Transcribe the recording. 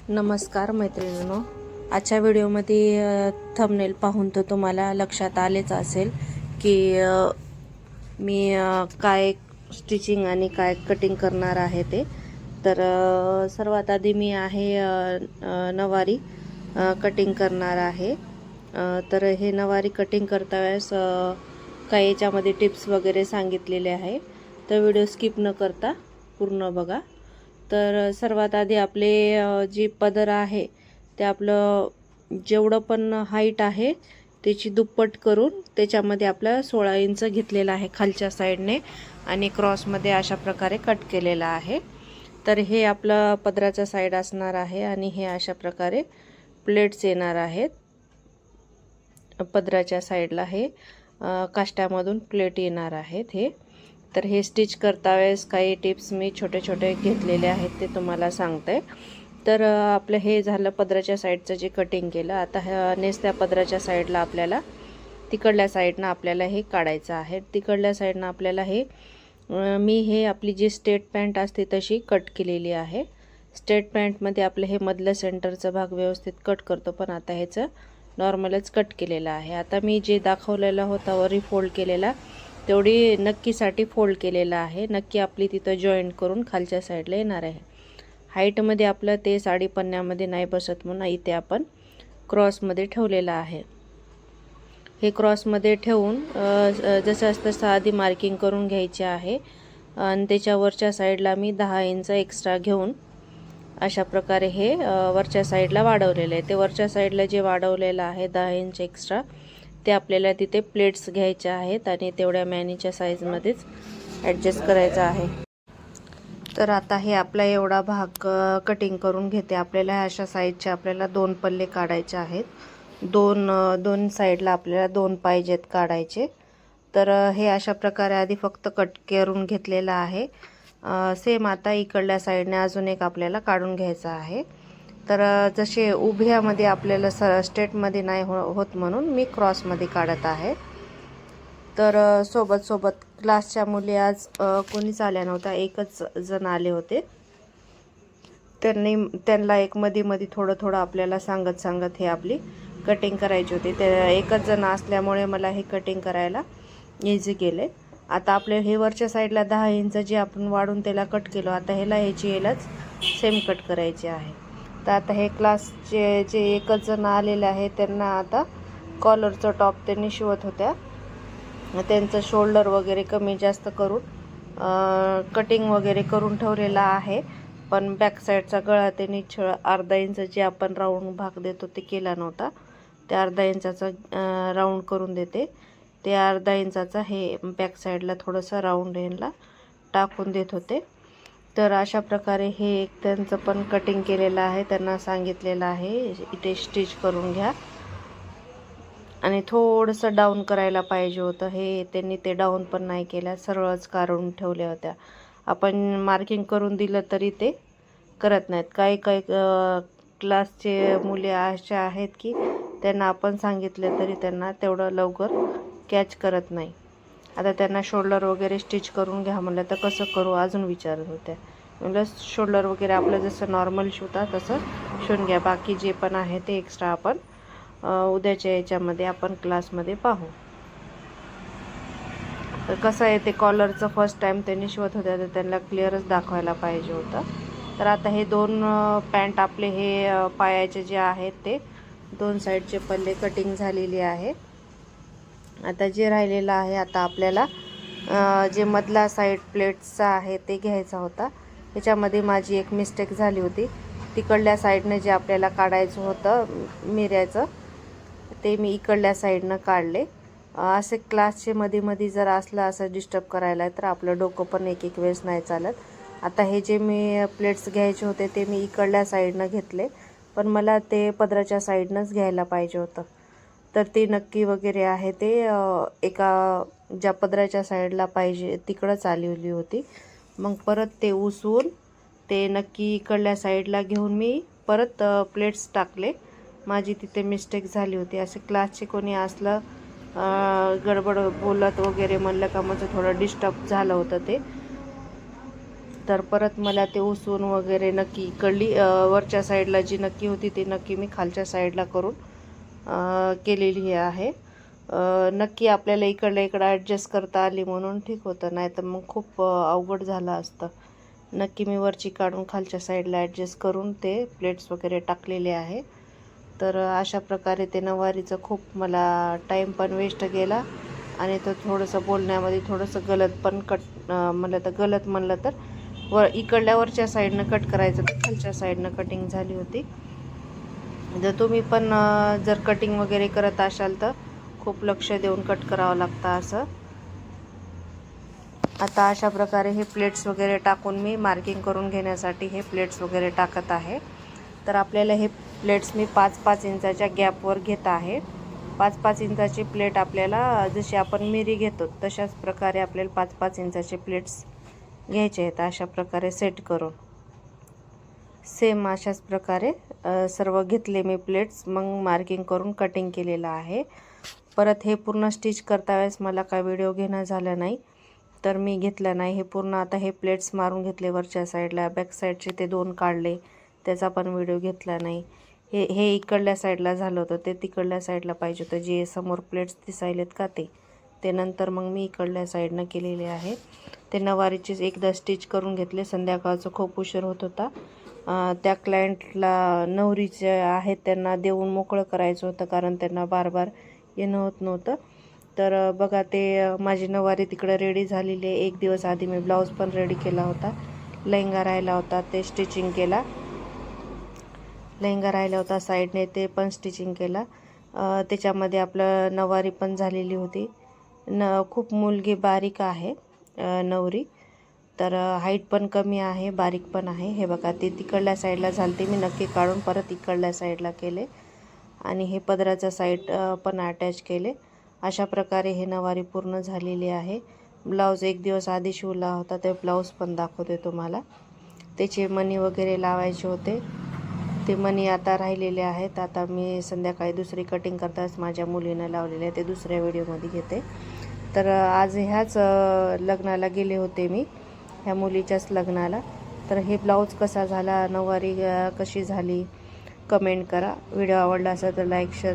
नमस्कार मैत्रिणींनो, आजच्या व्हिडिओमध्ये थंबनेल पाहून तर तुम्हाला लक्षात आलेच असेल की मी काय स्टिचिंग आणि काय कटिंग करणार आहे ते. तर सर्वात आधी मी आहे नवारी कटिंग करणार आहे. तर हे नवारी कटिंग करता वेळेस काही याच्यामध्ये टिप्स वगैरे सांगितलेले आहे, तर व्हिडिओ स्किप न करता पूर्ण बघा. तर सर्वात आधी आपले जी पदर आहे ते आपलं जेवढं पण हाईट आहे त्याची दुप्पट करून त्याच्यामध्ये आपलं 16 इंच घेतलेला आहे खालच्या साईडने आणि क्रॉसमध्ये अशा प्रकारे कट केलेला आहे. तर हे आपलं पदराचा साईड असणार आहे आणि हे अशा प्रकारे प्लेट्स येणार आहेत. पदराच्या साईडला हे काष्ट्यामधून प्लेट येणार आहेत हे. तर हे स्टिच करता वेळेस काही टिप्स मी छोटे छोटे घेतलेले आहेत ते तुम्हाला सांगते. तर आपलं हे झालं पदराच्या साईडचं जे कटिंग केलं. आता नेसत्या पदराच्या साईडला आपल्याला तिकडल्या साईडनं आपल्याला हे काढायचं आहे. तिकडल्या साईडनं आपल्याला हे मी हे आपली जी स्ट्रेट पॅन्ट असते तशी कट केलेली आहे. स्ट्रेट पॅन्टमध्ये आपलं हे मधलं सेंटरचा भाग व्यवस्थित कट करतो, पण आता ह्याचं नॉर्मलच कट केलेलं आहे. आता मी जे दाखवलेलं होता वरी फोल्ड केलेला तेवढी नक्कीसाठी फोल्ड केलेला आहे. नक्की आपली तिथं जॉईंट करून खालच्या साईडला येणार आहे. हाईटमध्ये आपलं ते साडी पन्न्यामध्ये नाही बसत म्हणून इथे आपण क्रॉसमध्ये ठेवलेलं आहे. हे क्रॉसमध्ये ठेवून जसं तसं आधी मार्किंग करून घ्यायचे आहे आणि त्याच्यावरच्या साईडला मी 10 इंच एक्स्ट्रा घेऊन अशा प्रकारे हे वरच्या साईडला वाढवलेलं आहे. ते वरच्या साईडला जे वाढवलेलं आहे 10 इंच एक्स्ट्रा ते आपल्याला तिथे प्लेट्स घ्यायच्या आहेत आणि तेवढ्या मॅनीच्या साईजमध्येच ॲडजस्ट करायचं आहे. तर आता हे आपला एवढा भाग कटिंग करून घेते. आपल्याला अशा साईजचे आपल्याला 2 पल्ले काढायचे आहेत. दोन साईडला आपल्याला 2 पाहिजेत काढायचे. तर हे अशा प्रकारे आधी फक्त कट करून घेतलेला आहे. सेम आता इकडल्या साईडने अजून एक आपल्याला काढून घ्यायचा आहे. तर जसे उभ्यामध्ये आपल्याला स्ट्रेटमध्ये नाही होत म्हणून मी क्रॉसमध्ये काढत आहे. तर सोबत क्लासच्या मुली आज कोणीच आल्या नव्हत्या, एकच जण आले होते. त्यांना एक मध्ये थोडं आपल्याला सांगत हे आपली कटिंग करायची होती. ते एकच जण असल्यामुळे मला हे कटिंग करायला इझी गेले. आता आपल्या हे वरच्या साईडला 10 इंच जे आपण वाढून त्याला कट केलं, आता ह्यालाच सेम कट करायचे आहे. तर आता हे क्लासचे जे एकच जण आलेले आहे त्यांना आता कॉलरचं टॉप त्यांनी शिवत होत्या. त्यांचं शोल्डर वगैरे कमी जास्त करून कटिंग वगैरे करून ठेवलेला आहे. पण बॅक साईडचा गळा त्यांनी अर्धा इंच जे आपण राऊंड भाग देतो ते केला नव्हता. ते अर्धा इंचाचा राऊंड करून देते. ते अर्धा इंचाचा हे बॅक साईडला थोडंसं राऊंड एंडला टाकून देत होते. तर अशा प्रकारे हे एक त्यांचं पण कटिंग केलेलं आहे. त्यांना सांगितलेलं आहे इथे स्टिच करून घ्या आणि थोडंसं डाऊन करायला पाहिजे होतं. हे त्यांनी ते डाऊन पण नाही केलं, सरळच काढून ठेवल्या होत्या. आपण मार्किंग करून दिलं तरी ते करत नाहीत. काही क्लासचे मुले अशा आहेत की त्यांना आपण सांगितले तरी त्यांना तेवढं लवकर कॅच करत नाही. आता त्यांना शोल्डर वगैरे स्टिच करून घ्या म्हणलं तर कसं करू अजून विचारत होत्या. म्हणलं शोल्डर वगैरे आपलं जसं नॉर्मल शिवतात तसं शिवून घ्या. बाकी जे पण आहे ते एक्स्ट्रा आपण उद्याच्या याच्यामध्ये आपण क्लासमध्ये पाहू. तर कसं आहे ते कॉलरचं फर्स्ट टाईम त्यांनी शिवत होत्या तर त्यांना क्लिअरच दाखवायला पाहिजे होतं. तर आता हे 2 पॅन्ट आपले हे पायाचे जे आहेत ते 2 साईडचे पल्ले कटिंग झालेली आहे. आता जे राहिलेलं आहे आता आपल्याला जे मधला साईड प्लेट्सचा आहे ते घ्यायचा होता. त्याच्यामध्ये माझी एक मिस्टेक झाली होती. तिकडल्या साईडनं जे आपल्याला काढायचं होतं मिऱ्याचं ते मी इकडल्या साईडनं काढले. असे क्लासचे मध्ये जर असलं असं डिस्टर्ब करायला तर आपलं डोकं पण एक वेळेस नाही चालत. आता हे जे मी प्लेट्स घ्यायचे होते ते मी इकडल्या साईडनं घेतले, पण मला ते पदराच्या साईडनंच घ्यायला पाहिजे होतं. तर ती नक्की वगैरे आहे ते एका ज्या पदराच्या साईडला पाहिजे तिकडंच आलेली होती. मग परत ते उसवून ते नक्की इकडल्या साईडला घेऊन मी परत प्लेट्स टाकले. माझी तिथे मिस्टेक झाली होती. असे क्लासचे कोणी असलं गडबड बोलत वगैरे म्हणलं का माझं थोडं डिस्टर्ब झालं होतं ते. तर परत मला ते उसून वगैरे नक्की इकडली वरच्या साईडला जी नक्की होती ती नक्की मी खालच्या साईडला करून केलेली आहे. नक्की आपल्याला इकडल्या इकडं ॲडजस्ट करता आली म्हणून ठीक होतं, नाही तर मग खूप अवघड झालं असतं. नक्की मी वरची काढून खालच्या साईडला ॲडजस्ट करून ते प्लेट्स वगैरे टाकलेले आहे. तर अशा प्रकारे ते नऊवारीचं खूप मला टाईम पण वेस्ट गेला आणि तो थोडंसं बोलण्यामध्ये थोडंसं गलत पण म्हणलं तर गलत म्हणलं तर इकडल्या वरच्या साईडनं कट करायचं तर खालच्या साईडनं कटिंग झाली होती. जर तुम्ही पण जर कटिंग वगैरे करत असाल तर खूप लक्ष देऊन कट करावं लागतं असं. आता अशा प्रकारे हे प्लेट्स वगैरे टाकून मी मार्किंग करून घेण्यासाठी हे प्लेट्स वगैरे टाकत आहे. तर आपल्याला हे प्लेट्स मी 5-5 इंचाच्या गॅपवर घेत आहे. 5-5 इंचाची प्लेट आपल्याला जशी आपण मिरी घेतो तशाच प्रकारे आपल्याला 5-5 इंचाचे प्लेट्स घ्यायचे आहेत. अशा प्रकारे सेट करून सेम अशाच प्रकारे सर्व घेतले मी प्लेट्स, मग मार्किंग करून कटिंग केलेलं आहे. परत हे पूर्ण स्टिच करता वेळेस मला काय व्हिडिओ घेणं झालं नाही, तर मी घेतलं नाही. हे पूर्ण आता हे प्लेट्स मारून घेतले वरच्या साईडला, बॅक साईडचे ते 2 काढले, त्याचा पण व्हिडिओ घेतला नाही. हे इकडल्या साईडला झालं होतं, ते तिकडल्या साईडला पाहिजे होतं. जे समोर प्लेट्स दिसायलेत का ते नंतर मग मी इकडल्या साईडनं केलेले आहे. ते नऊवारीचेच एकदा स्टिच करून घेतले. संध्याकाळचं खूप उशीर होत होता. त्या क्लायंटला नवरीचे आहेत त्यांना देऊन मोकळं करायचं होतं, कारण त्यांना बार बार येणं होत नव्हतं. तर बघा ते माझी नऊवारी तिकडं रेडी झालेली आहे. एक दिवस आधी मी ब्लाऊज पण रेडी केला होता. लेहंगा राहिला होता ते स्टिचिंग केला. लेहंगा राहिला होता साईडने, ते पण स्टिचिंग केला. त्याच्यामध्ये आपलं नऊवारी पण झालेली होती. खूप मुलगी बारीक आहे नवरी, तर हाईट पण कमी आहे, बारीक पण आहे. हे बघा ते तिकडल्या साईडला झालते, मी नक्की काढून परत इकडल्या साईडला केले आणि हे पदराचा साईड पण अटॅच केले. अशा प्रकारे हे नऊवारी पूर्ण झालेली आहे. ब्लाऊज एक दिवस आधी शिवला होता, ते ब्लाऊज पण दाखवते तुम्हाला. त्याचे मणी वगैरे लावायचे होते, ते मणी आता राहिलेले आहेत. आता मी संध्याकाळी दुसरी कटिंग करताच माझ्या मुलीनं लावलेले आहे, ते दुसऱ्या व्हिडिओमध्ये घेते. तर आज ह्याच लग्नाला गेले होते मी, ह्या मुलीच्याच लग्नाला. तर हे ब्लाऊज कसा झाला, नऊवारी कशी झाली कमेंट करा. व्हिडिओ आवडला असेल तर लाईक शेअर